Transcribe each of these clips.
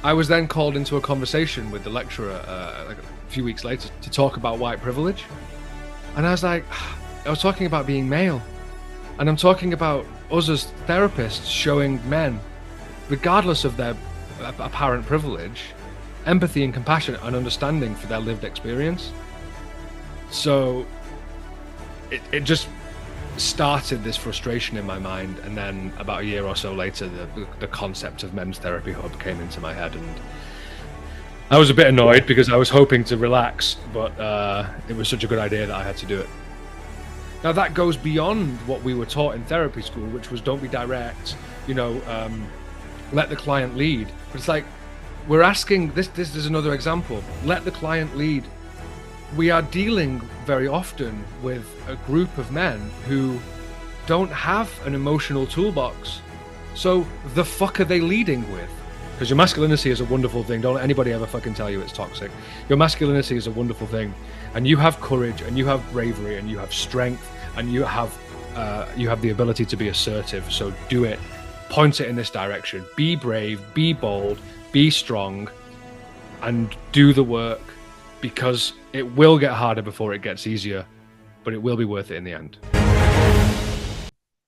I was then called into a conversation with the lecturer like a few weeks later to talk about white privilege. And I was like, I was talking about being male. And I'm talking about us as therapists showing men, regardless of their apparent privilege, empathy and compassion and understanding for their lived experience. So it just started this frustration in my mind, and then about a year or so later the concept of men's therapy hub came into my head, and I was a bit annoyed because I was hoping to relax, but it was such a good idea that I had to do it. Now that goes beyond what we were taught in therapy school, which was don't be direct, let the client lead. But it's like we're asking, this is another example, let the client lead. We are dealing very often with a group of men who don't have an emotional toolbox. So the fuck are they leading with? Because your masculinity is a wonderful thing. Don't let anybody ever fucking tell you it's toxic. Your masculinity is a wonderful thing. And you have courage, and you have bravery, and you have strength, and you have the ability to be assertive. So do it. Point it in this direction. Be brave, be bold, be strong, and do the work, because it will get harder before it gets easier, but it will be worth it in the end.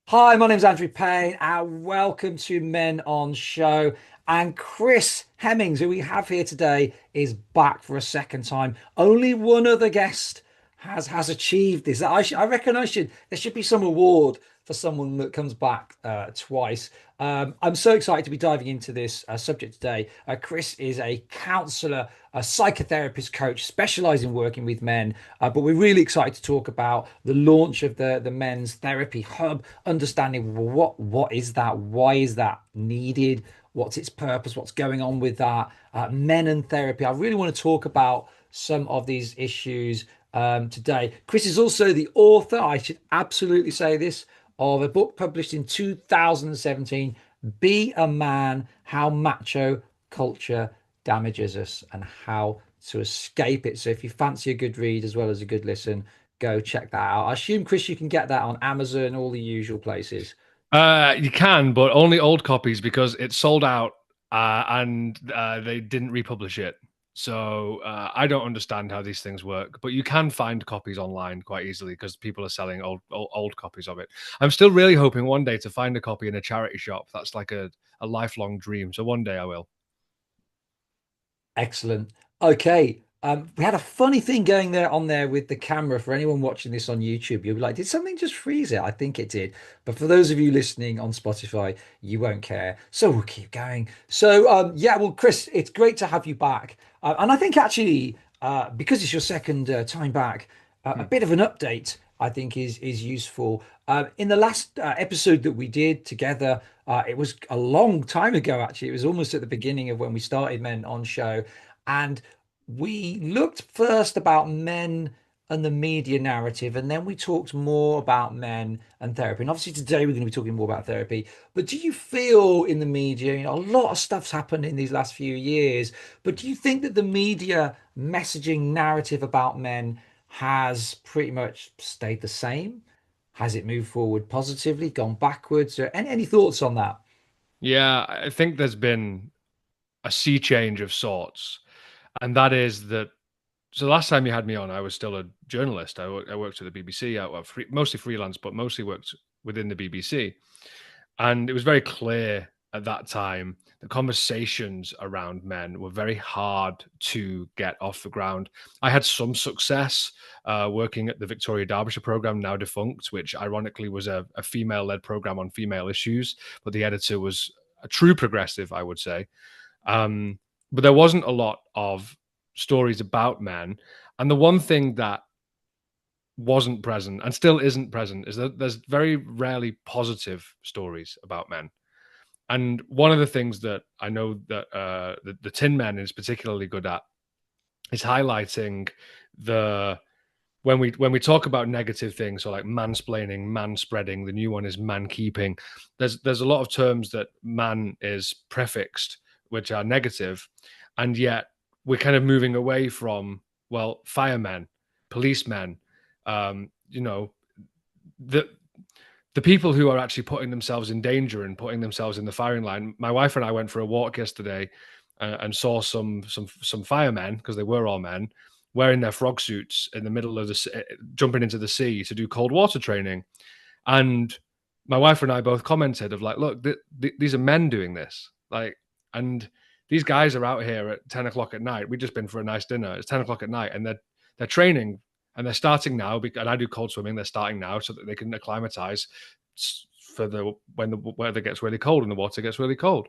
Hi, my name's Andrew Payne, and welcome to Men on Show. And Chris Hemmings, who we have here today, is back for a second time. Only one other guest has achieved this. I reckon there should be some award for someone that comes back twice. I'm so excited to be diving into this subject today. Chris is a counsellor, a psychotherapist coach, specialising in working with men. But we're really excited to talk about the launch of the Men's Therapy Hub, understanding what is that, why is that needed, what's its purpose, what's going on with that, men and therapy. I really want to talk about some of these issues today. Chris is also the author, I should absolutely say this, of a book published in 2017, Be a Man, How Macho Culture Damages Us and How to Escape It. So if you fancy a good read as well as a good listen, go check that out. I assume, Chris, you can get that on Amazon, all the usual places. You can, but only old copies, because it's sold out and they didn't republish it. So I don't understand how these things work, but you can find copies online quite easily because people are selling old copies of it. I'm still really hoping one day to find a copy in a charity shop. That's like a lifelong dream. So one day I will. Excellent. Okay. We had a funny thing going there on there with the camera. For anyone watching this on YouTube, you'll be like, did something just freeze it? I think it did. But for those of you listening on Spotify, you won't care. So we'll keep going. So yeah, well, Chris, it's great to have you back. And I think actually, because it's your second time back, a Hmm. bit of an update I think is useful. In the last episode that we did together, it was a long time ago, actually. It was almost at the beginning of when we started Men on Show. And we looked first about men and the media narrative, and then we talked more about men and therapy. And obviously, today we're going to be talking more about therapy. But do you feel in the media, a lot of stuff's happened in these last few years, but do you think that the media messaging narrative about men has pretty much stayed the same? Has it moved forward positively, gone backwards? Or any thoughts on that? Yeah, I think there's been a sea change of sorts, and that is that. So the last time you had me on, I was still a journalist. I worked at the BBC, mostly freelance, but mostly worked within the BBC. And it was very clear at that time the conversations around men were very hard to get off the ground. I had some success working at the Victoria Derbyshire program, now defunct, which ironically was a female-led program on female issues, but the editor was a true progressive, I would say. But there wasn't a lot of stories about men. And the one thing that wasn't present and still isn't present is that there's very rarely positive stories about men. And one of the things that I know that the Tin Men is particularly good at is highlighting the when we talk about negative things, so like mansplaining, man spreading. The new one is man keeping. There's a lot of terms that man is prefixed, which are negative, and yet we're kind of moving away from, well, firemen, policemen, you know, the people who are actually putting themselves in danger and putting themselves in the firing line. My wife and I went for a walk yesterday, and saw some firemen, because they were all men, wearing their frog suits in the middle of jumping into the sea to do cold water training. And my wife and I both commented of like, look, these are men doing this, like, and these guys are out here at 10 o'clock at night. We've just been for a nice dinner. It's 10 o'clock at night, and they're training, and they're starting now. And I do cold swimming. They're starting now so that they can acclimatize for when the weather gets really cold and the water gets really cold.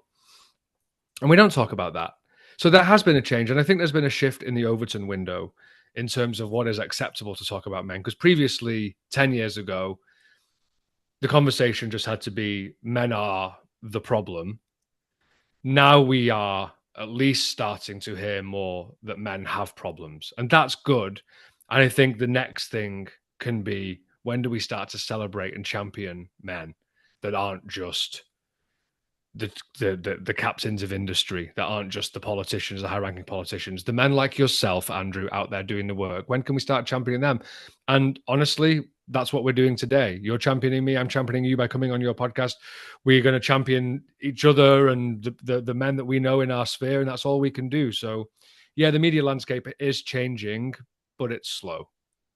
And we don't talk about that. So there has been a change. And I think there's been a shift in the Overton window in terms of what is acceptable to talk about men. Because previously, 10 years ago, the conversation just had to be men are the problem. Now we are at least starting to hear more that men have problems. And that's good. And I think the next thing can be, when do we start to celebrate and champion men that aren't just the captains of industry, that aren't just the politicians, the high-ranking politicians, the men like yourself, Andrew, out there doing the work? When can we start championing them? And honestly, that's what we're doing today. You're championing me, I'm championing you by coming on your podcast. We're going to champion each other and the men that we know in our sphere, and that's all we can do. So yeah, the media landscape is changing, but it's slow.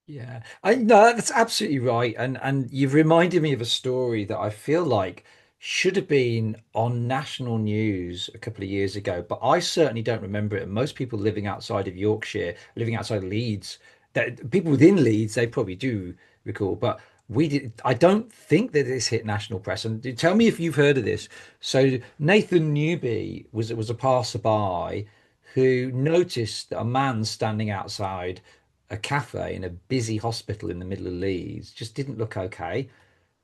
Yeah, I no, that's absolutely right. And you've reminded me of a story that I feel like should have been on national news a couple of years ago, but I certainly don't remember it. And most people living outside of Yorkshire, living outside Leeds, that people within Leeds, they probably do recall, but we did. I don't think that this hit national press. And tell me if you've heard of this. So Nathan Newby was a passerby who noticed that a man standing outside a cafe in a busy hospital in the middle of Leeds just didn't look okay.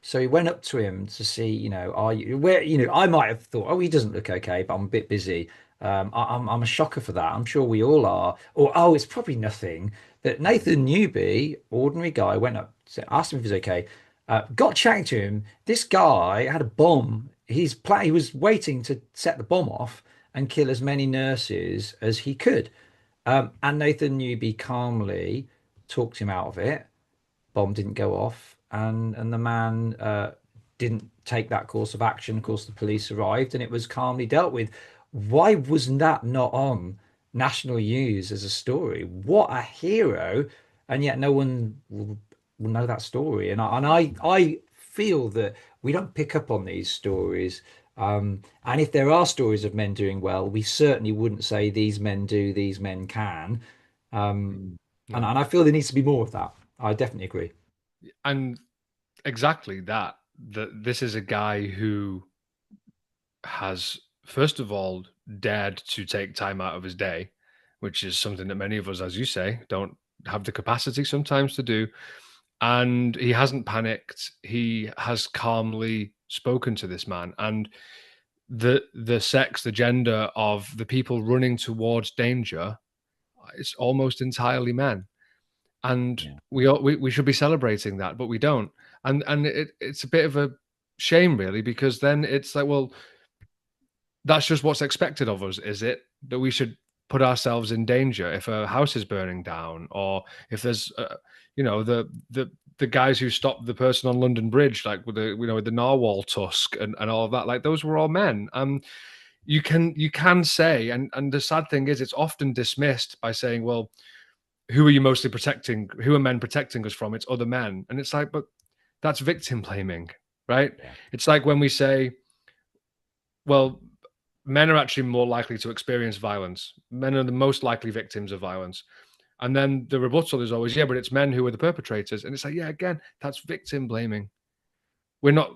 So he went up to him to see, are you where, I might have thought, oh, he doesn't look okay, but I'm a bit busy. I'm a shocker for that. I'm sure we all are. Or, oh, it's probably nothing. But Nathan Newby, ordinary guy, went up, asked him if he's okay, got chatting to him. This guy had a bomb. He was waiting to set the bomb off and kill as many nurses as he could. And Nathan Newby calmly talked him out of it. Bomb didn't go off, and the man didn't take that course of action. Of course, the police arrived, and it was calmly dealt with. Why wasn't that not on national news as a story? What a hero! And yet no one will know that story. And I feel that we don't pick up on these stories. And if there are stories of men doing well, we certainly wouldn't say these men do, these men can. Um, and, No. and I feel there needs to be more of that. I definitely agree. And exactly that. This is a guy who has, first of all, dared to take time out of his day, which is something that many of us, as you say, don't have the capacity sometimes to do. And he hasn't panicked. He has calmly spoken to this man. And the sex, the gender of the people running towards danger, it's almost entirely men. And Yeah. we should be celebrating that, but we don't. And it's a bit of a shame, really, because then it's like, well, that's just what's expected of us, is it? That we should put ourselves in danger if a house is burning down, or if there's, the guys who stopped the person on London Bridge, like with the narwhal tusk and all of that, like those were all men. You can say, and the sad thing is, it's often dismissed by saying, well, who are you mostly protecting? Who are men protecting us from? It's other men, and it's like, but that's victim blaming, right? Yeah. It's like when we say, well, men are actually more likely to experience violence. Men are the most likely victims of violence. And then the rebuttal is always, yeah, but it's men who are the perpetrators. And it's like, yeah, again, that's victim blaming. We're not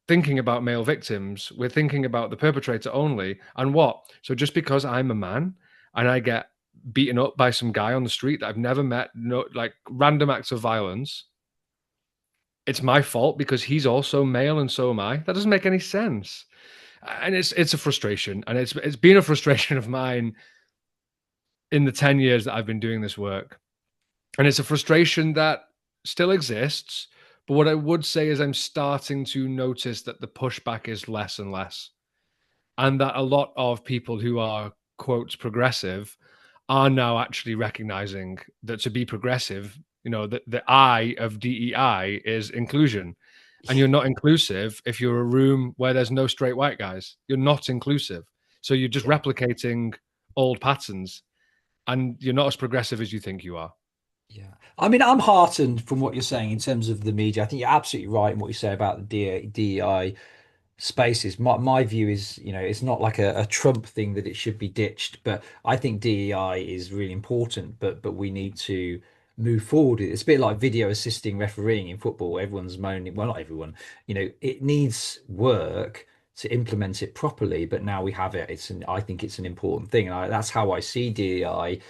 thinking about male victims. We're thinking about the perpetrator only. And what? So just because I'm a man and I get beaten up by some guy on the street that I've never met, no, like random acts of violence, it's my fault because he's also male and so am I. That doesn't make any sense. And it's a frustration, and it's been a frustration of mine in the 10 years that I've been doing this work. And it's a frustration that still exists. But what I would say is I'm starting to notice that the pushback is less and less. And that a lot of people who are, quotes, progressive are now actually recognizing that to be progressive, the I of DEI is inclusion. And you're not inclusive if you're a room where there's no straight white guys. You're not inclusive. So you're just Yeah. replicating old patterns, and you're not as progressive as you think you are. Yeah. I mean, I'm heartened from what you're saying in terms of the media. I think you're absolutely right in what you say about the DEI spaces. My view is, it's not like a Trump thing that it should be ditched, but I think DEI is really important, but we need to move forward. It's a bit like video assisting refereeing in football. Everyone's moaning, well, not everyone, it needs work to implement it properly, but now we have it. I think it's an important thing. And that's how I see DEI.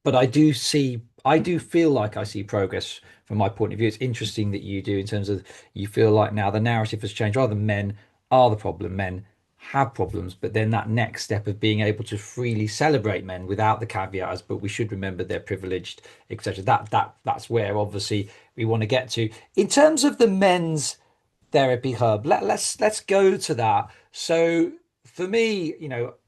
But I do feel like I see progress from my point of view. It's interesting that you do in terms of you feel like now the narrative has changed. Rather than men are the problem, men have problems. But then that next step of being able to freely celebrate men without the caveats, but we should remember they're privileged, etc. That's where obviously we want to get to. In terms of the men's therapy hub, let's go to that. So for me,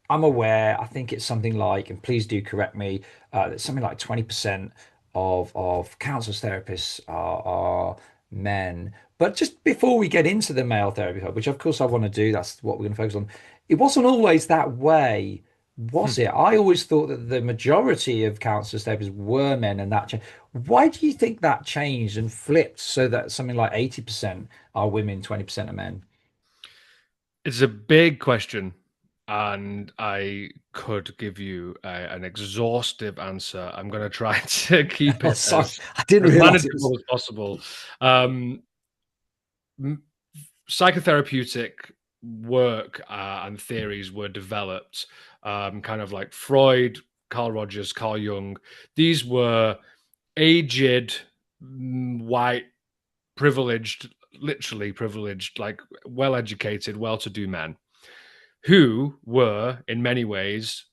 I'm aware. I think it's something like, and please do correct me, it's something like 20% of counselors therapists are men. But just before we get into the male therapy hub, which of course I want to do, that's what we're going to focus on. It wasn't always that way, was it? I always thought that the majority of counselors therapists were men, and that changed. Why do you think that changed and flipped so that something like 80% are women, 20% are men? It's a big question, and I could give you an exhaustive answer. I'm going to try to keep Oh, it sorry, I didn't as realize it was. manageable as possible. Um, Psychotherapeutic work and theories were developed, kind of like Freud, Carl Rogers, Carl Jung. These were aged, white, privileged, literally privileged, like well educated, well to do men who were, in many ways,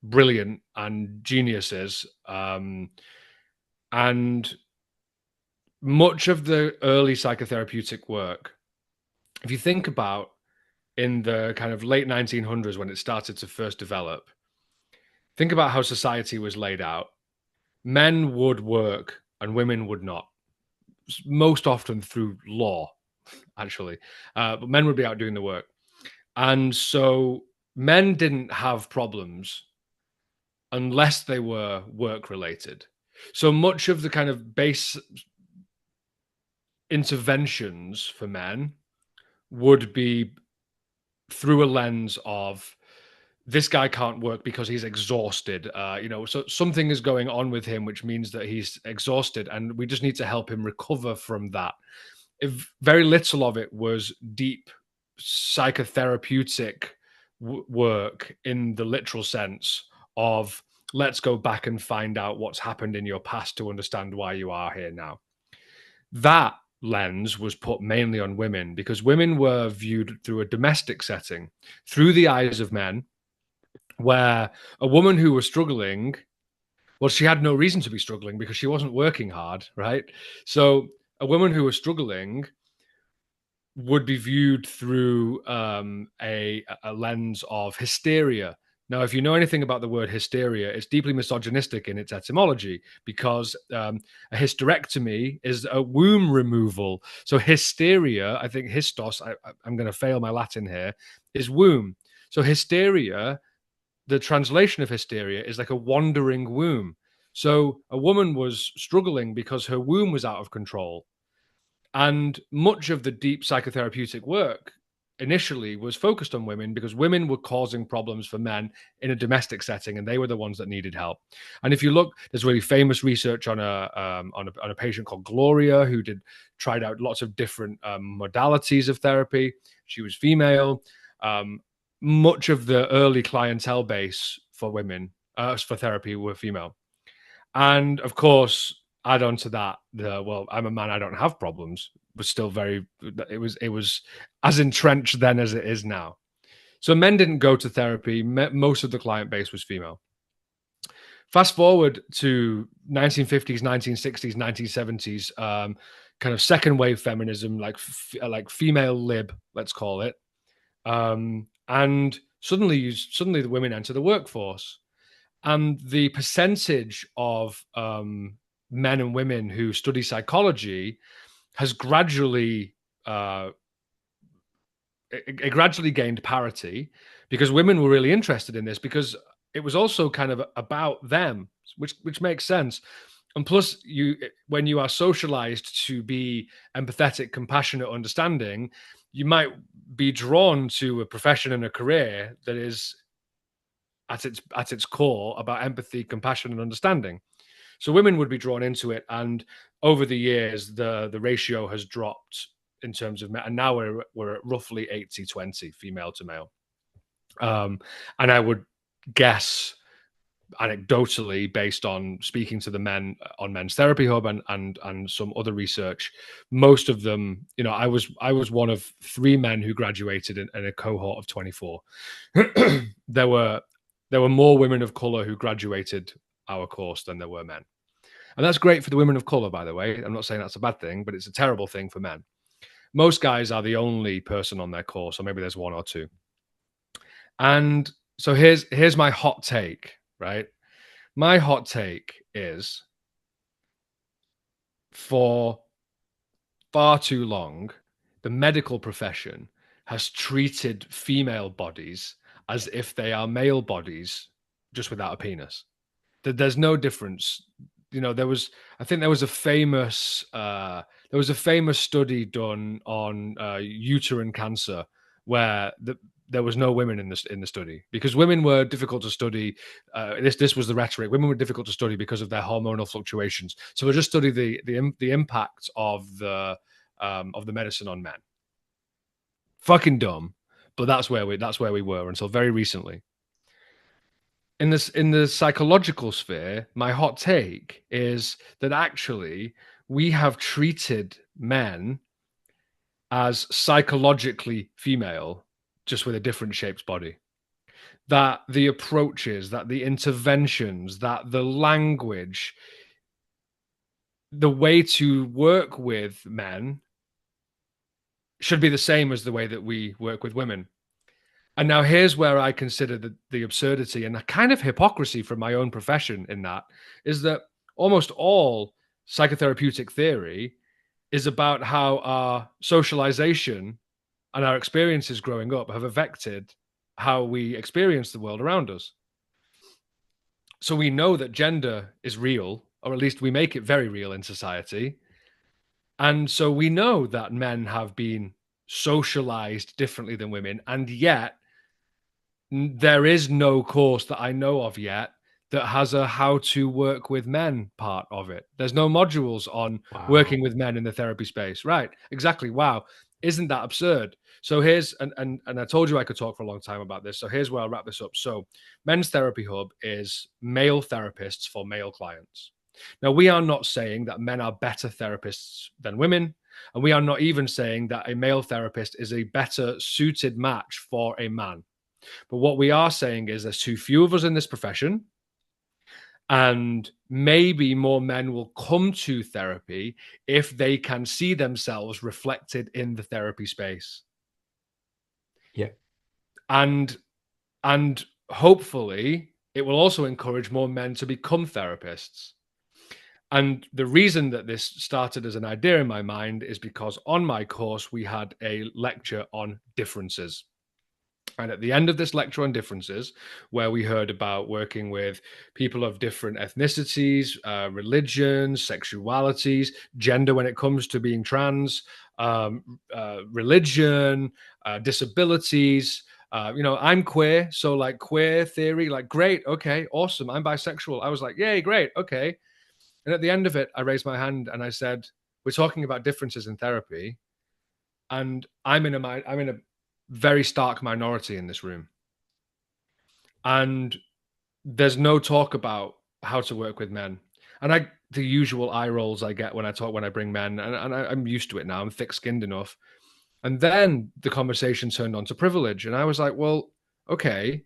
brilliant and geniuses. And much of the early psychotherapeutic work, if you think about in the kind of late 1900s when it started to first develop, think about how society was laid out. Men would work and women would not, most often through law, actually. But men would be out doing the work. And so men didn't have problems unless they were work related. So much of the kind of base interventions for men would be through a lens of this guy can't work because he's exhausted. So something is going on with him, which means that he's exhausted, and we just need to help him recover from that. If very little of it was deep psychotherapeutic work in the literal sense of let's go back and find out what's happened in your past to understand why you are here now. That lens was put mainly on women because women were viewed through a domestic setting, through the eyes of men, where a woman who was struggling, well, she had no reason to be struggling because she wasn't working hard, right? So a woman who was struggling would be viewed through a lens of hysteria. Now, if you know anything about the word hysteria, it's deeply misogynistic in its etymology because a hysterectomy is a womb removal. So hysteria, I think hystos, I'm going to fail my Latin here, is womb. So hysteria, the translation of hysteria is like a wandering womb. So a woman was struggling because her womb was out of control. And much of the deep psychotherapeutic work initially was focused on women because women were causing problems for men in a domestic setting, and they were the ones that needed help. And if you look, there's really famous research on a patient called Gloria who tried out lots of different modalities of therapy. She was female. Much of the early clientele base for women for therapy were female. And of course, add on to that, well, I'm a man, I don't have problems, was still very, it was as entrenched then as it is now. So men didn't go to therapy. Most of the client base was female. Fast forward to 1950s, 1960s, 1970s, kind of second wave feminism, like female lib, let's call it. And suddenly the women enter the workforce. And the percentage of men and women who study psychology has gradually it gradually gained parity because women were really interested in this because it was also kind of about them, which makes sense. And plus, when you are socialized to be empathetic, compassionate, understanding, you might be drawn to a profession and a career that is at its core about empathy, compassion, and understanding. So women would be drawn into it, and over the years, the ratio has dropped in terms of, and now we're at roughly 80-20 female to male. And I would guess anecdotally, based on speaking to the men on Men's Therapy Hub and some other research, most of them, I was one of 3 men who graduated in a cohort of 24. there were more women of color who graduated our course than there were men. And that's great for the women of color, by the way. I'm not saying that's a bad thing, but it's a terrible thing for men. Most guys are the only person on their course, or maybe there's 1 or 2. And so here's my hot take, right? My hot take is, for far too long, the medical profession has treated female bodies as if they are male bodies, just without a penis. There's no difference. I think there was a famous study done on uterine cancer where there was no women in the study, because women were difficult to study. This was the rhetoric. Women were difficult to study because of their hormonal fluctuations. So we'll just study the impact of the medicine on men. Fucking dumb, but that's where we were until very recently. In the psychological sphere, my hot take is that actually we have treated men as psychologically female, just with a different shaped body. That the approaches, that the interventions, that the language, the way to work with men should be the same as the way that we work with women. And now here's where I consider the absurdity and the kind of hypocrisy from my own profession in that, is that almost all psychotherapeutic theory is about how our socialization and our experiences growing up have affected how we experience the world around us. So we know that gender is real, or at least we make it very real in society. And so we know that men have been socialized differently than women, and yet there is no course that I know of yet that has a how to work with men part of it. There's no modules on working with men in the therapy space. Right. Exactly. Wow. Isn't that absurd? So here's, and I told you I could talk for a long time about this. So here's where I'll wrap this up. So Men's Therapy Hub is male therapists for male clients. Now, we are not saying that men are better therapists than women. And we are not even saying that a male therapist is a better suited match for a man. But what we are saying is there's too few of us in this profession, and maybe more men will come to therapy if they can see themselves reflected in the therapy space. Yeah. And hopefully it will also encourage more men to become therapists. And the reason that this started as an idea in my mind is because on my course, we had a lecture on differences. And at the end of this lecture on differences, where we heard about working with people of different ethnicities, religions, sexualities, gender when it comes to being trans, religion, disabilities. I'm queer, so like queer theory, like great, okay, awesome. I'm bisexual. I was like, yay, great, okay. And at the end of it, I raised my hand and I said, "We're talking about differences in therapy, and I'm in a very stark minority in this room. And there's no talk about how to work with men." And the usual eye rolls I get when I bring men, and I'm used to it now. I'm thick-skinned enough. And then the conversation turned on to privilege. And I was like, well, okay,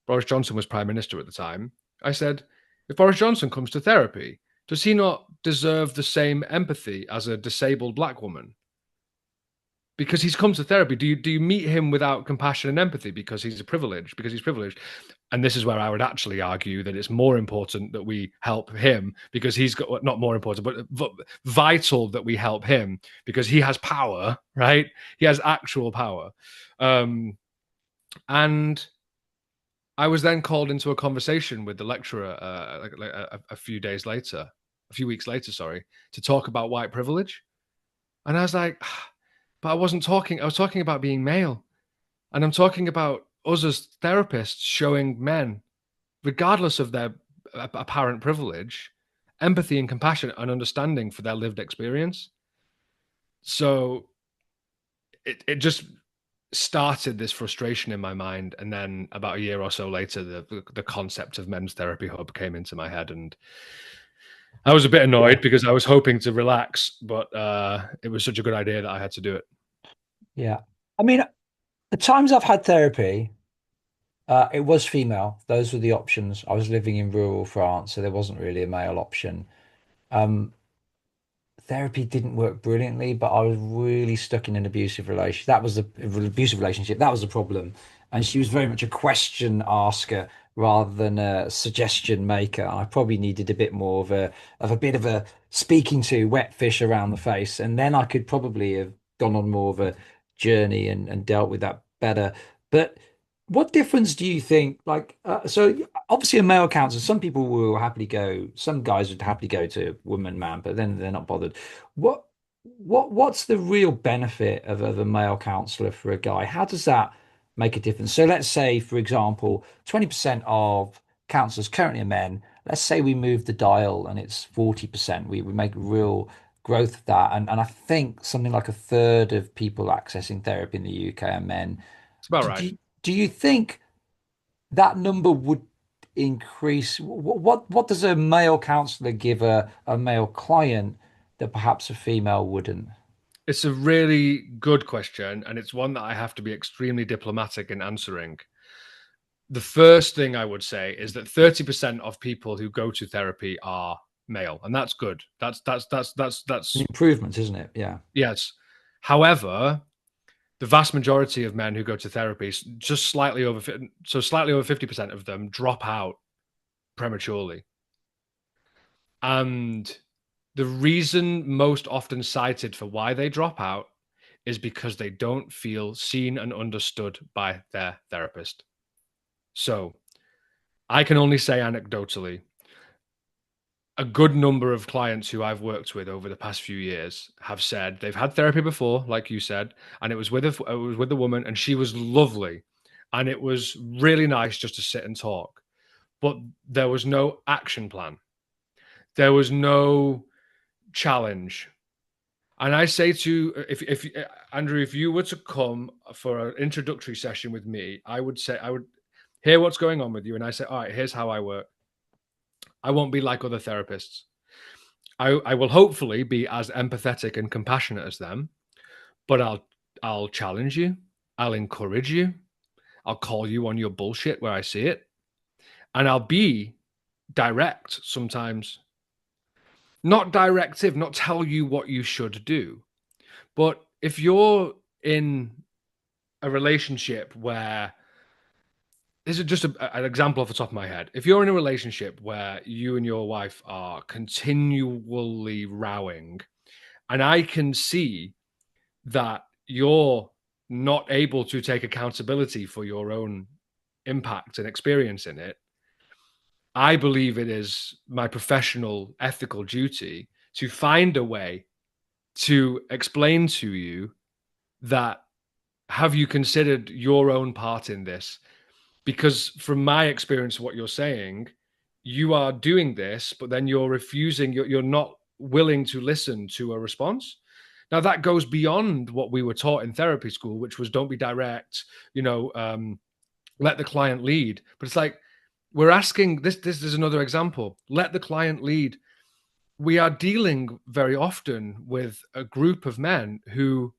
Boris Johnson was prime minister at the time. I said, if Boris Johnson comes to therapy, does he not deserve the same empathy as a disabled black woman? Because he's come to therapy. Do you meet him without compassion and empathy because he's privileged? And this is where I would actually argue that it's more important that we help him, because he's got, not more important, but vital that we help him because he has power, right? He has actual power. And I was then called into a conversation with the lecturer a few days later, a few weeks later, sorry, to talk about white privilege. And I was like, but I wasn't talking. I was talking about being male, and I'm talking about us as therapists showing men, regardless of their apparent privilege, empathy and compassion and understanding for their lived experience. So it just started this frustration in my mind, and then about a year or so later, the concept of men's therapy hub came into my head, and I was a bit Yeah. annoyed because I was hoping to relax, but it was such a good idea that I had to do it. Yeah. I mean, the times I've had therapy, it was female. Those were the options. I was living in rural France, so there wasn't really a male option. Um, Therapy didn't work brilliantly, but I was really stuck in an abusive relationship. That was an abusive relationship. That was the problem. And she was very much a question asker rather than a suggestion maker. I probably needed a bit more of a bit of a speaking to wet fish around the face. And then I could probably have gone on more of a journey and dealt with that better. But what difference do you think? So obviously a male counselor, some people will happily go, some guys would happily go to woman, man, but then they're not bothered. What what's the real benefit of a male counselor for a guy? How does that make a difference? So let's say, for example, 20% of counselors currently are men. Let's say we move the dial and it's 40%. We make real growth of that. And I think something like a third of people accessing therapy in the UK are men. It's about Do, right. do, do you think that number would increase? What does a male counselor give a male client that perhaps a female wouldn't? It's a really good question, and it's one that I have to be extremely diplomatic in answering. The first thing I would say is that 30% of people who go to therapy are male, and that's good. An That's improvement, isn't it? Yeah. yes. However, the vast majority of men who go to therapy, just slightly over 50% of them drop out prematurely. And the reason most often cited for why they drop out is because they don't feel seen and understood by their therapist. So I can only say anecdotally, a good number of clients who I've worked with over the past few years have said they've had therapy before, like you said, and it was with a woman, and she was lovely, and it was really nice just to sit and talk, but there was no action plan, there was no challenge. And I say to if Andrew, if you were to come for an introductory session with me, I would say I would hear what's going on with you, and I say, all right, here's how I work. I won't be like other therapists. I will hopefully be as empathetic and compassionate as them, but I'll challenge you, I'll encourage you, I'll call you on your bullshit where I see it, and I'll be direct sometimes. Not directive, not tell you what you should do. But if you're in a relationship where this is just an example off the top of my head. If you're in a relationship where you and your wife are continually rowing, and I can see that you're not able to take accountability for your own impact and experience in it, I believe it is my professional ethical duty to find a way to explain to you that have you considered your own part in this? Because from my experience, what you're saying, you are doing this, but then you're refusing, you're not willing to listen to a response. Now that goes beyond what we were taught in therapy school, which was don't be direct, let the client lead. But it's like we're asking this. This is another example. Let the client lead. We are dealing very often with a group of men who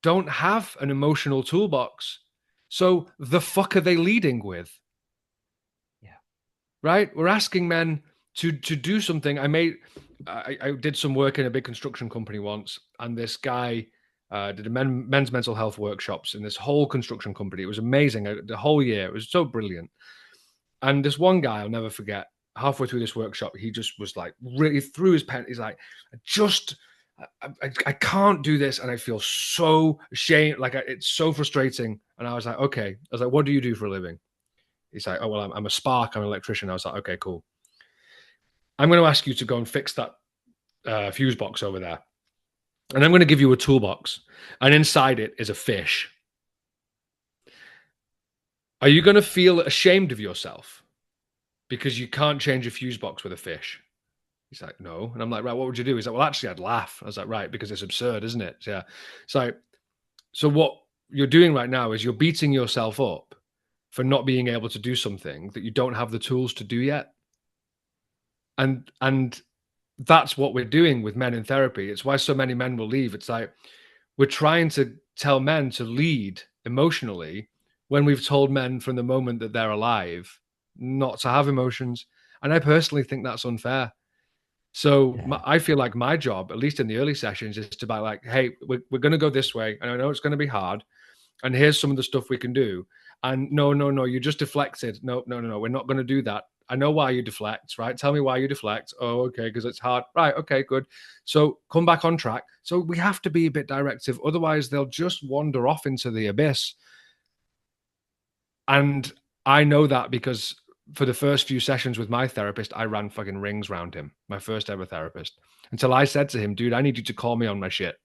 don't have an emotional toolbox. So the fuck are they leading with? Yeah. Right? We're asking men to do something. I did some work in a big construction company once, and this guy did a men's mental health workshops in this whole construction company. It was amazing. The whole year, it was so brilliant. And this one guy, I'll never forget. Halfway through this workshop, he just was like, really threw his pen. He's like, I can't do this, and I feel so ashamed. Like it's so frustrating. And I was like, okay. I was like, what do you do for a living? He's like, oh, well, I'm a spark. I'm an electrician. I was like, okay, cool. I'm going to ask you to go and fix that fuse box over there. And I'm going to give you a toolbox. And inside it is a fish. Are you going to feel ashamed of yourself because you can't change a fuse box with a fish? He's like, no. And I'm like, right, what would you do? He's like, well, actually, I'd laugh. I was like, right, because it's absurd, isn't it? Yeah. So what you're doing right now is you're beating yourself up for not being able to do something that you don't have the tools to do yet. And that's what we're doing with men in therapy. It's why so many men will leave. It's like we're trying to tell men to lead emotionally when we've told men from the moment that they're alive not to have emotions. And I personally think that's unfair. So I feel like my job, at least in the early sessions, is to be like, hey, we're going to go this way. And I know it's going to be hard. And here's some of the stuff we can do. And no, you just deflected. No, we're not going to do that. I know why you deflect, right? Tell me why you deflect. Oh, okay, because it's hard. Right, okay, good. So come back on track. So we have to be a bit directive. Otherwise, they'll just wander off into the abyss. And I know that because for the first few sessions with my therapist, I ran fucking rings around him, my first ever therapist, until I said to him, dude, I need you to call me on my shit.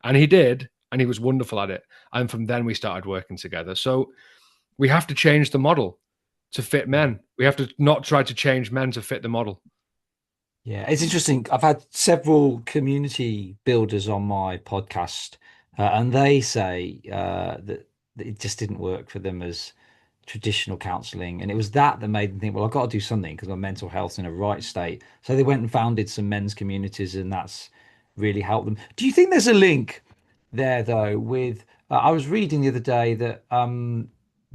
And he did. And he was wonderful at it. And from then we started working together. So we have to change the model to fit men. We have to not try to change men to fit the model. Yeah, it's interesting. I've had several community builders on my podcast, and they say that it just didn't work for them as traditional counselling. And it was that made them think, well, I've got to do something because my mental health's in a right state. So they went and founded some men's communities, and that's really helped them. Do you think there's a link there, though, with I was reading the other day that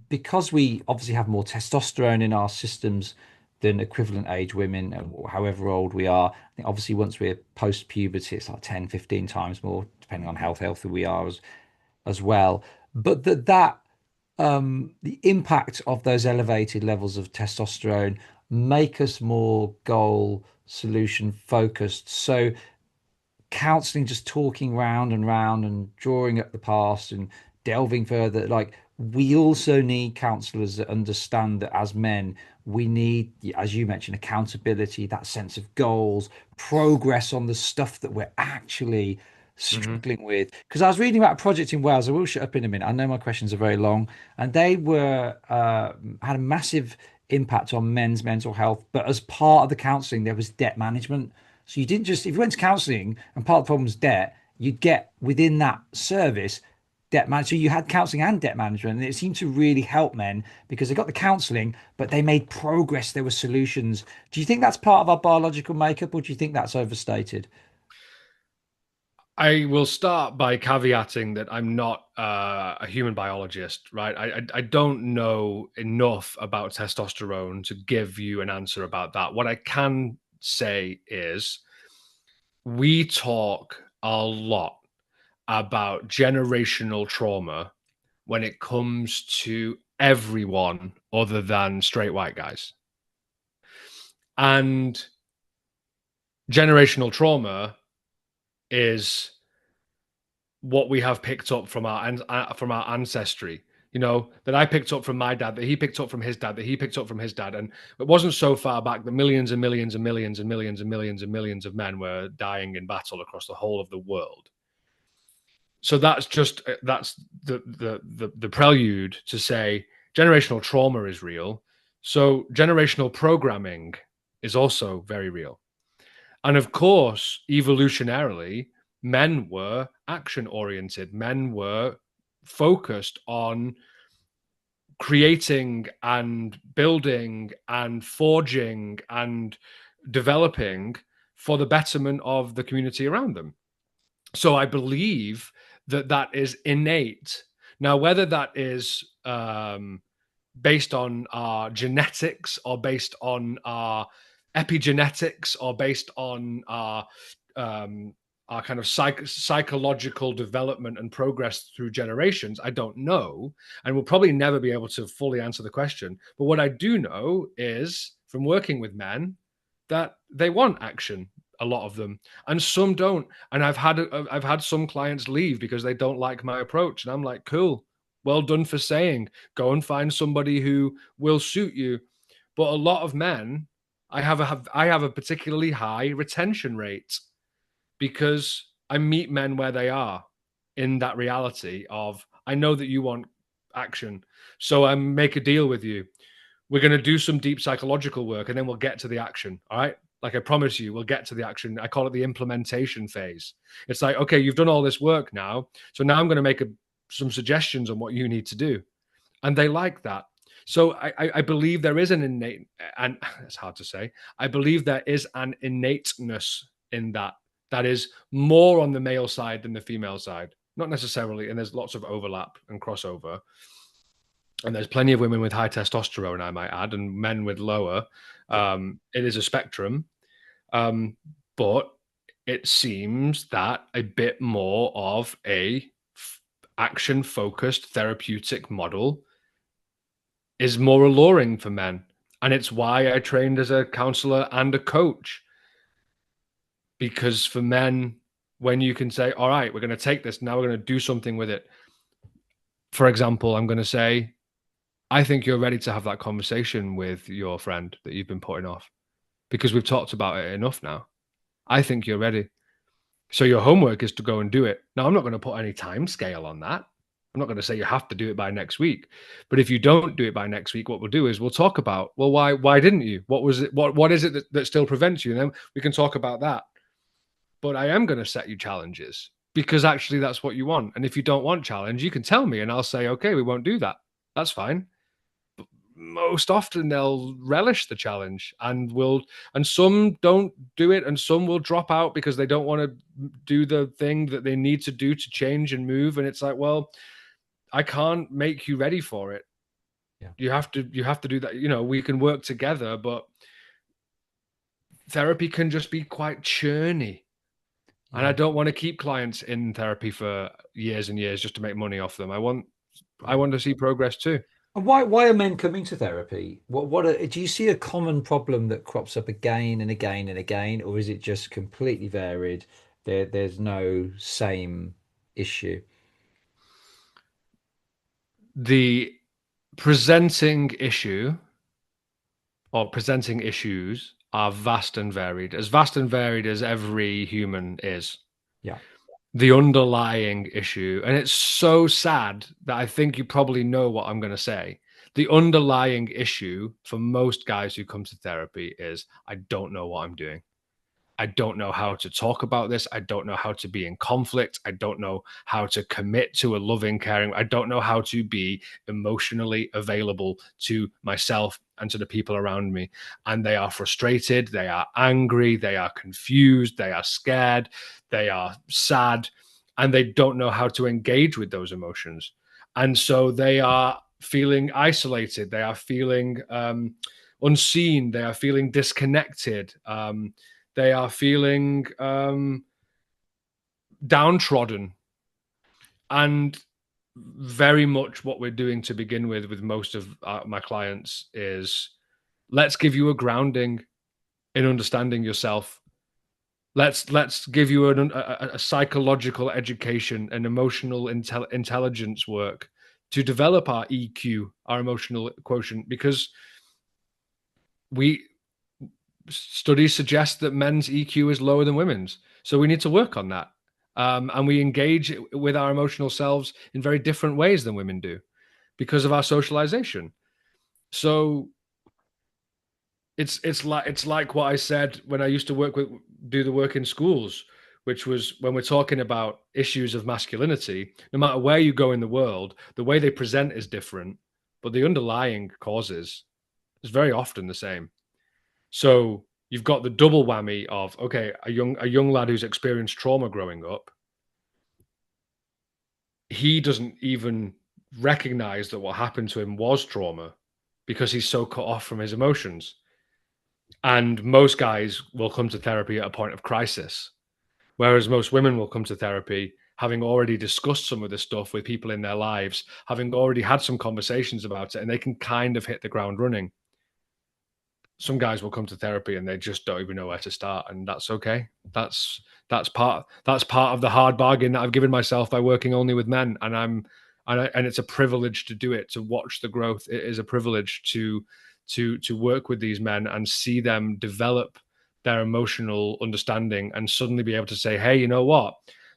because we obviously have more testosterone in our systems than equivalent age women, however old we are. I think obviously once we're post puberty, it's like 10, 15 times more, depending on how healthy we are as well. But the impact of those elevated levels of testosterone make us more goal solution focused. So counseling, just talking round and round and drawing up the past and delving further, like we also need counselors that understand that as men we need, as you mentioned, accountability, that sense of goals, progress on the stuff that we're actually struggling with. Because I was reading about a project in Wales, I will shut up in a minute, I know my questions are very long, and they were had a massive impact on men's mental health, but as part of the counseling there was debt management. So you didn't just, if you went to counselling and part of the problem was debt, you'd get within that service debt management. So you had counselling and debt management, and it seemed to really help men because they got the counselling, but they made progress. There were solutions. Do you think that's part of our biological makeup, or do you think that's overstated? I will start by caveating that I'm not a human biologist, right? I don't know enough about testosterone to give you an answer about that. What I can say is we talk a lot about generational trauma when it comes to everyone other than straight white guys. And generational trauma is what we have picked up from our ancestry, you know, that I picked up from my dad, that he picked up from his dad, that he picked up from his dad. And it wasn't so far back that millions and millions and millions and millions and millions and millions of men were dying in battle across the whole of the world. So that's the prelude to say generational trauma is real. So generational programming is also very real. And of course, evolutionarily, men were action oriented. Men were focused on creating and building and forging and developing for the betterment of the community around them. So I believe that is innate. Now, whether that is based on our genetics or based on our epigenetics or based on our kind of psychological development and progress through generations, I don't know, and we'll probably never be able to fully answer the question. But what I do know is from working with men that they want action, a lot of them, and some don't. And I've had some clients leave because they don't like my approach, and I'm like, cool. Well done for saying, go and find somebody who will suit you. But a lot of men, I have a particularly high retention rate because I meet men where they are in that reality of, I know that you want action. So I make a deal with you. We're going to do some deep psychological work and then we'll get to the action. All right. Like I promise you, we'll get to the action. I call it the implementation phase. It's like, okay, you've done all this work now. So now I'm going to make some suggestions on what you need to do. And they like that. So I believe there is an innate, and it's hard to say, I believe there is an innateness in that is more on the male side than the female side. Not necessarily, and there's lots of overlap and crossover. And there's plenty of women with high testosterone, I might add, and men with lower. It is a spectrum. But it seems that a bit more of a action-focused therapeutic model is more alluring for men. And it's why I trained as a counselor and a coach. Because for men, when you can say, all right, we're going to take this, now we're going to do something with it. For example, I'm going to say, I think you're ready to have that conversation with your friend that you've been putting off because we've talked about it enough now. I think you're ready. So your homework is to go and do it. Now, I'm not going to put any time scale on that. I'm not going to say you have to do it by next week. But if you don't do it by next week, what we'll do is we'll talk about, well, why didn't you? What was it? What is it that still prevents you? And then we can talk about that. But I am going to set you challenges because actually that's what you want. And if you don't want challenge, you can tell me and I'll say, okay, we won't do that. That's fine. But most often they'll relish the challenge and some don't do it and some will drop out because they don't want to do the thing that they need to do to change and move. And it's like, well, I can't make you ready for it. Yeah. You have to do that. You know, we can work together, but therapy can just be quite churny. And I don't want to keep clients in therapy for years and years just to make money off them. I want to see progress too. And why are men coming to therapy? Do you see a common problem that crops up again and again and again, or is it just completely varied? There's no same issue. The presenting issue or presenting issues are vast and varied, as every human is. Yeah. The underlying issue, and it's so sad that I think you probably know what I'm going to say. The underlying issue for most guys who come to therapy is, I don't know what I'm doing. I don't know how to talk about this. I don't know how to be in conflict. I don't know how to commit to a loving, caring. I don't know how to be emotionally available to myself and to the people around me. And they are frustrated. They are angry. They are confused. They are scared. They are sad. And they don't know how to engage with those emotions. And so they are feeling isolated. They are feeling unseen. They are feeling disconnected. They are feeling downtrodden. And very much what we're doing to begin with most of my clients is, let's give you a grounding in understanding yourself. Let's give you a psychological education and emotional intelligence work to develop our EQ, our emotional quotient, because studies suggest that men's EQ is lower than women's. So we need to work on that. And we engage with our emotional selves in very different ways than women do because of our socialization. So it's like what I said when I used to do the work in schools, which was when we're talking about issues of masculinity, no matter where you go in the world, the way they present is different, but the underlying causes is very often the same. So you've got the double whammy of, okay, a young lad who's experienced trauma growing up, he doesn't even recognize that what happened to him was trauma because he's so cut off from his emotions. And most guys will come to therapy at a point of crisis, whereas most women will come to therapy having already discussed some of this stuff with people in their lives, having already had some conversations about it, and they can kind of hit the ground running. Some guys will come to therapy and they just don't even know where to start, and that's okay. That's part of the hard bargain that I've given myself by working only with men, and and it's a privilege to do it, to watch the growth. It is a privilege to work with these men and see them develop their emotional understanding and suddenly be able to say, hey, you know what?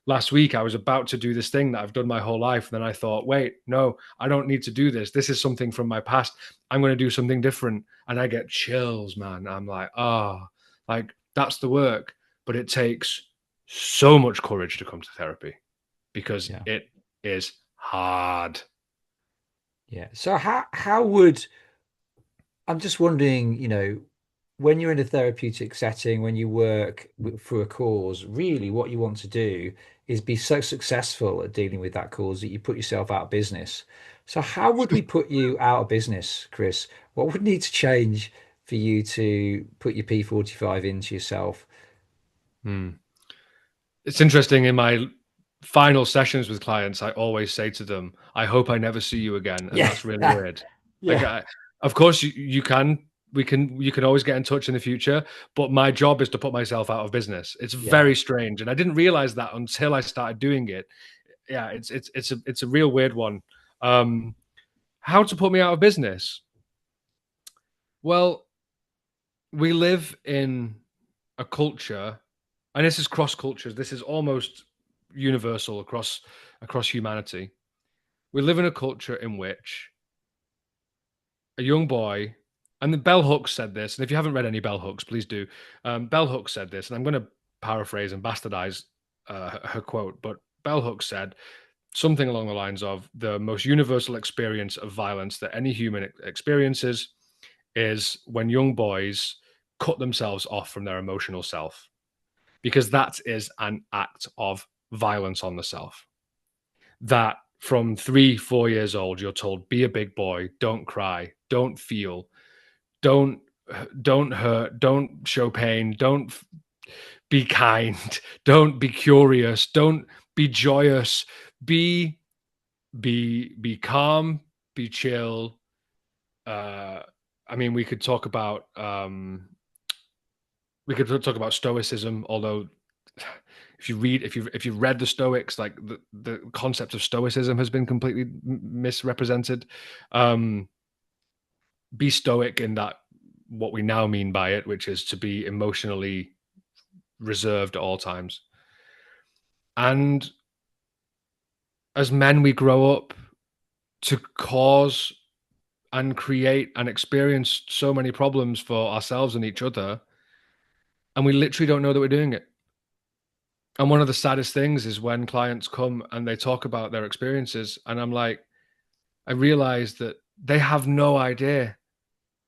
Last week I was about to do this thing that I've done my whole life. And then I thought, wait, no, I don't need to do this. This is something from my past. I'm going to do something different. And I get chills, man. I'm like, like that's the work. But it takes so much courage to come to therapy because Yeah. it is hard. Yeah. So how would I'm just wondering, when you're in a therapeutic setting, when you work for a cause, really what you want to do is be so successful at dealing with that cause that you put yourself out of business. So how would we put you out of business, Chris? What would need to change for you to put your P45 into yourself? Hmm. It's interesting. In my final sessions with clients, I always say to them, I hope I never see you again. And Yeah. that's really weird. Like, Yeah. of course, you can always get in touch in the future, but my job is to put myself out of business. It's Yeah. very strange. And I didn't realize that until I started doing it. Yeah, it's a real weird one. Um, how to put me out of business? Well, we live in a culture, and this is cross cultures. This is almost universal across humanity. We live in a culture in which a young boy, and the Bell Hooks said this, and if you haven't read any Bell Hooks, please do. Bell Hooks said this, and I'm going to paraphrase and bastardize her quote, but Bell Hooks said something along the lines of the most universal experience of violence that any human experiences is when young boys cut themselves off from their emotional self, because that is an act of violence on the self. That from 3, 4 years old, you're told, be a big boy, don't cry, don't feel, don't don't hurt, don't show pain, don't be kind, don't be curious, don't be joyous, be be calm, be chill. uh I mean, we could talk about stoicism, although if you've read the Stoics, like the concept of stoicism has been completely misrepresented. um be stoic in that, what we now mean by it, which is to be emotionally reserved at all times. And as men, we grow up to cause and create and experience so many problems for ourselves and each other, and we literally don't know that we're doing it. And one of the saddest things is when clients come and they talk about their experiences, and I'm like, I realize that they have no idea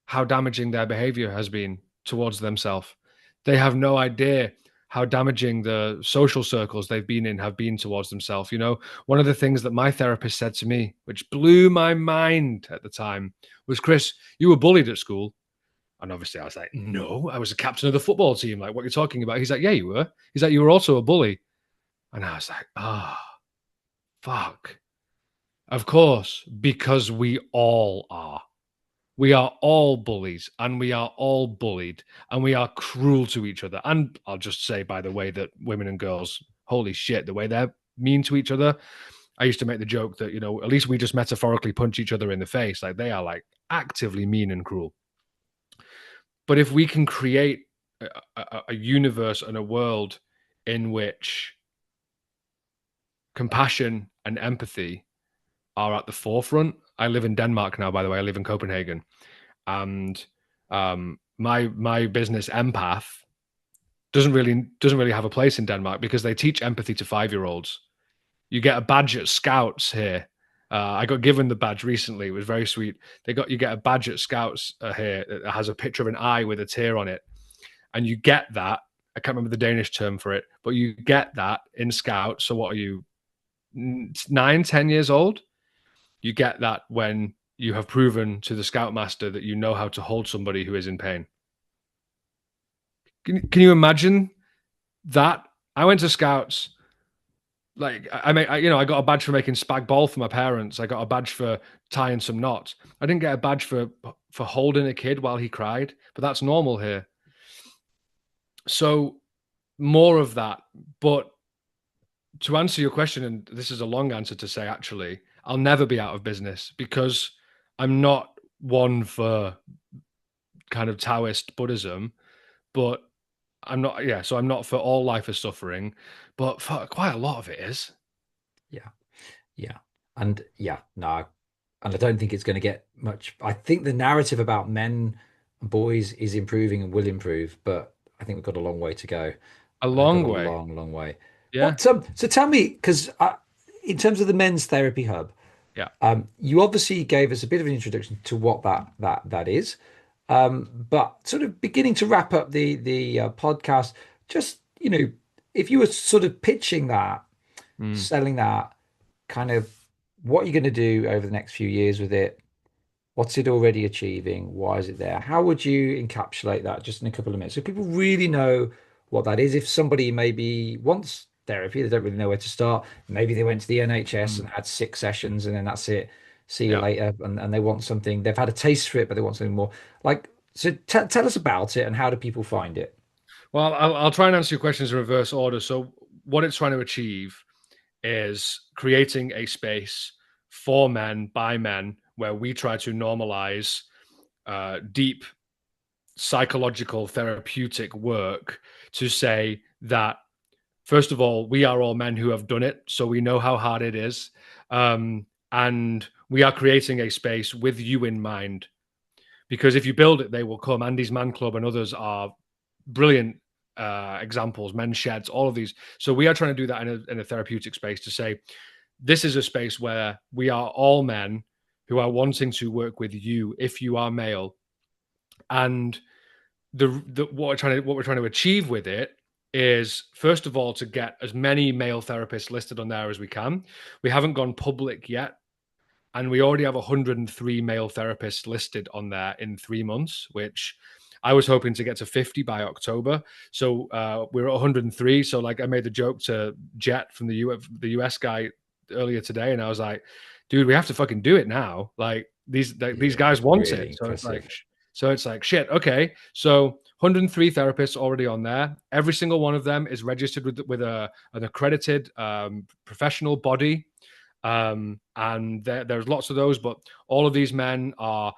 how damaging their behavior has been towards themselves. They have no idea how damaging the social circles they've been in have been towards themselves. You know, one of the things that my therapist said to me, which blew my mind at the time, was, Chris, you were bullied at school. And obviously I was like, no, I was a captain of the football team. Like, what are you talking about? He's like, yeah, you were. He's like, you were also a bully. And I was like, fuck. Of course, because we all are. We are all bullies, and we are all bullied, and we are cruel to each other. And I'll just say, by the way, that women and girls, holy shit, the way they're mean to each other. I used to make the joke that, you know, at least we just metaphorically punch each other in the face. Like, they are like actively mean and cruel. But if we can create a universe and a world in which compassion and empathy are at the forefront. I live in Denmark now, by the way. I live in Copenhagen, and my business Empath doesn't really have a place in Denmark because they teach empathy to 5-year-olds. You get a badge at Scouts here. I got given the badge recently. It was very sweet. You get a badge at Scouts here that has a picture of an eye with a tear on it, and you get that. I can't remember the Danish term for it, but you get that in Scouts. So what are you, 9, 10 years old? You get that when you have proven to the Scoutmaster that you know how to hold somebody who is in pain. Can you imagine that? I went to Scouts. Like, I got a badge for making spag bol for my parents. I got a badge for tying some knots. I didn't get a badge for holding a kid while he cried, but that's normal here. So more of that. But to answer your question, and this is a long answer to say, actually, I'll never be out of business because I'm not one for kind of Taoist Buddhism, but I'm not, yeah, so I'm not for all life is suffering, but for quite a lot of it is. Yeah. Yeah. And yeah, no. And I don't think it's going to get much. I think the narrative about men and boys is improving and will improve, but I think we've got a long way to go. A Got long a way. long, long way. Yeah. What so tell me, because in terms of the men's therapy hub, Yeah. you obviously gave us a bit of an introduction to what that is. But sort of beginning to wrap up the podcast, just if you were sort of pitching that, Mm. selling that, kind of what you're going to do over the next few years with it, what's it already achieving, why is it there? How would you encapsulate that just in a couple of minutes so people really know what that is? If somebody maybe wants therapy, they don't really know where to start. Maybe they went to the NHS and Mm. had 6 sessions and then that's it. See you Yeah. later. And they want something, they've had a taste for it, but they want something more. Like, so tell us about it and how do people find it? Well, I'll try and answer your questions in reverse order. So, what it's trying to achieve is creating a space for men by men where we try to normalize deep psychological therapeutic work to say that, first of all, we are all men who have done it, so we know how hard it is. And we are creating a space with you in mind, because if you build it, they will come. Andy's Man Club and others are brilliant examples, men's sheds, all of these. So we are trying to do that in a therapeutic space to say, this is a space where we are all men who are wanting to work with you if you are male. And what we're trying to achieve with it is, first of all, to get as many male therapists listed on there as we can. We haven't gone public yet, and we already have 103 male therapists listed on there in 3 months, which I was hoping to get to 50 by October. So we're at 103. So like I made the joke to Jet from the US guy earlier today, and I was like, dude, we have to fucking do it now. Like these Yeah, guys want really it. impressive. So it's like shit. Okay, so 103 therapists already on there. Every single one of them is registered with an accredited professional body. And there's lots of those, but all of these men are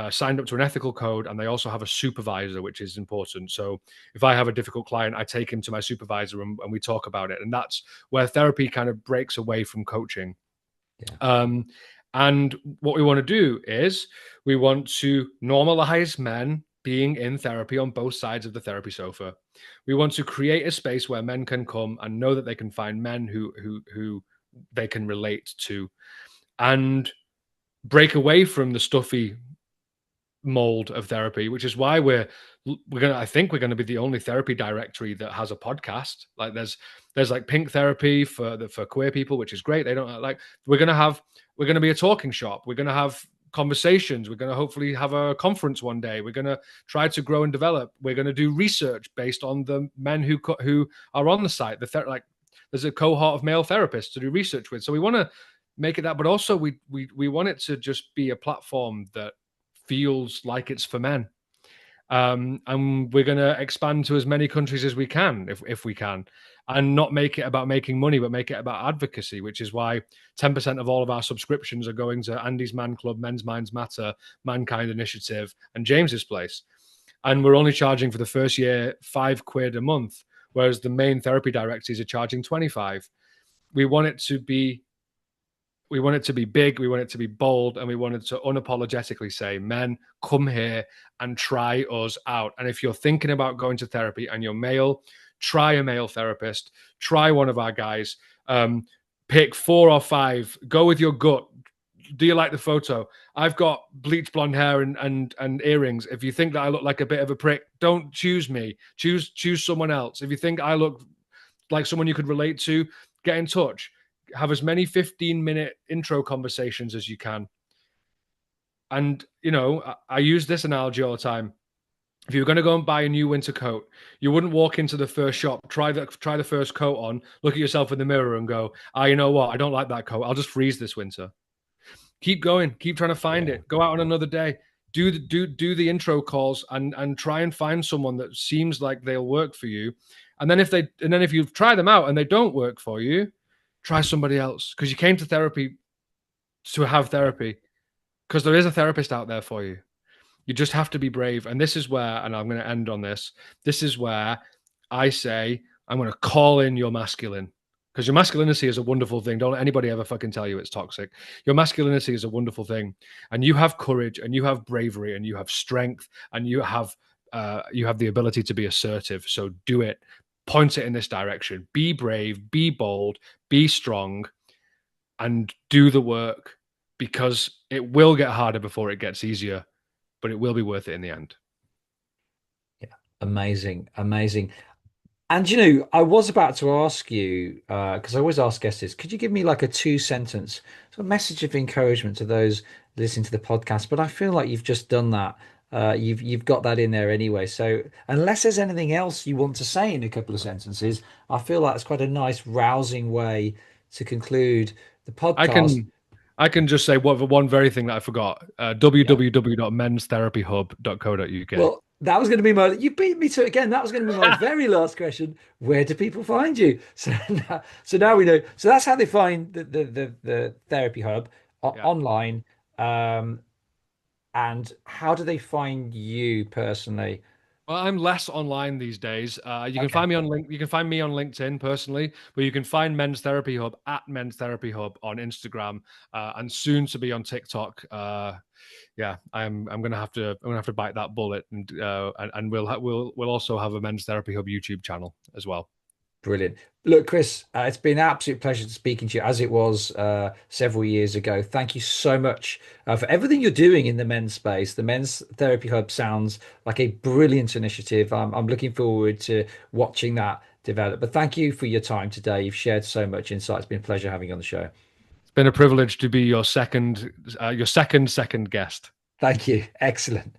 signed up to an ethical code, and they also have a supervisor, which is important. So if I have a difficult client, I take him to my supervisor and we talk about it. And that's where therapy kind of breaks away from coaching. Yeah. Um, and what we want to do is we want to normalize men being in therapy on both sides of the therapy sofa. We want to create a space where men can come and know that they can find men who they can relate to, and break away from the stuffy mold of therapy, which is why I think we're gonna be the only therapy directory that has a podcast. Like there's like pink therapy for queer people, which is great. They don't like we're gonna be a talking shop. We're gonna have conversations. We're gonna hopefully have a conference one day. We're gonna try to grow and develop. We're gonna do research based on the men who are on the site. Like there's a cohort of male therapists to do research with. So we want to make it that, but also we want it to just be a platform that feels like it's for men. And we're going to expand to as many countries as we can, if we can, and not make it about making money, but make it about advocacy, which is why 10% of all of our subscriptions are going to Andy's Man Club, Men's Minds Matter, Mankind Initiative, and James's Place. And we're only charging for the first year £5 a month, whereas the main therapy directories are charging 25. We want it to be big, we want it to be bold, and we want it to unapologetically say, men, come here and try us out. And if you're thinking about going to therapy and you're male, try a male therapist, try one of our guys, pick 4 or 5, go with your gut. Do you like the photo? I've got bleach blonde hair and earrings. If you think that I look like a bit of a prick, don't choose me. Choose someone else. If you think I look like someone you could relate to, get in touch. Have as many 15-minute intro conversations as you can. And, I use this analogy all the time. If you were going to go and buy a new winter coat, you wouldn't walk into the first shop, try the first coat on, look at yourself in the mirror and go, you know what? I don't like that coat. I'll just freeze this winter. Keep going. Keep trying to find Yeah. it. Go out on another day. Do the intro calls and try and find someone that seems like they'll work for you. And then if you try them out and they don't work for you, try somebody else, because you came to therapy to have therapy, because there is a therapist out there for you. You just have to be brave. And this is where, and I'm going to end on this, this is where I say, I'm going to call in your masculine. Because your masculinity is a wonderful thing. Don't let anybody ever fucking tell you it's toxic. Your masculinity is a wonderful thing. And you have courage and you have bravery and you have strength and you have the ability to be assertive. So do it. Point it in this direction. Be brave, be bold, be strong, and do the work, because it will get harder before it gets easier, but it will be worth it in the end. Yeah, amazing, amazing. And I was about to ask you, because I always ask guests this, could you give me like a two-sentence sort of message of encouragement to those listening to the podcast? But I feel like you've just done that. You've got that in there anyway. So unless there's anything else you want to say in a couple of sentences, I feel like it's quite a nice, rousing way to conclude the I podcast. can I can just say one very thing that I forgot. Yeah. www.menstherapyhub.co.uk. Well, that was going to be my. You beat me to it again. That was going to be my very last question. Where do people find you? So now we know. So that's how they find the therapy hub Yeah. online. Um, and how do they find you personally? Well, I'm less online these days. You can Okay, find me on link. You can find me on LinkedIn personally, but you can find Men's Therapy Hub at Men's Therapy Hub on Instagram, and soon to be on TikTok. Yeah, I'm gonna have to bite that bullet, and we'll also have a Men's Therapy Hub YouTube channel as well. brilliant. Look, Chris, it's been an absolute pleasure speaking to you, as it was several years ago. Thank you so much for everything you're doing in the men's space. The Men's Therapy Hub sounds like a brilliant initiative. I'm looking forward to watching that develop. But thank you for your time today. You've shared so much insight. It's been a pleasure having you on the show. It's been a privilege to be your second guest. Thank you. Excellent.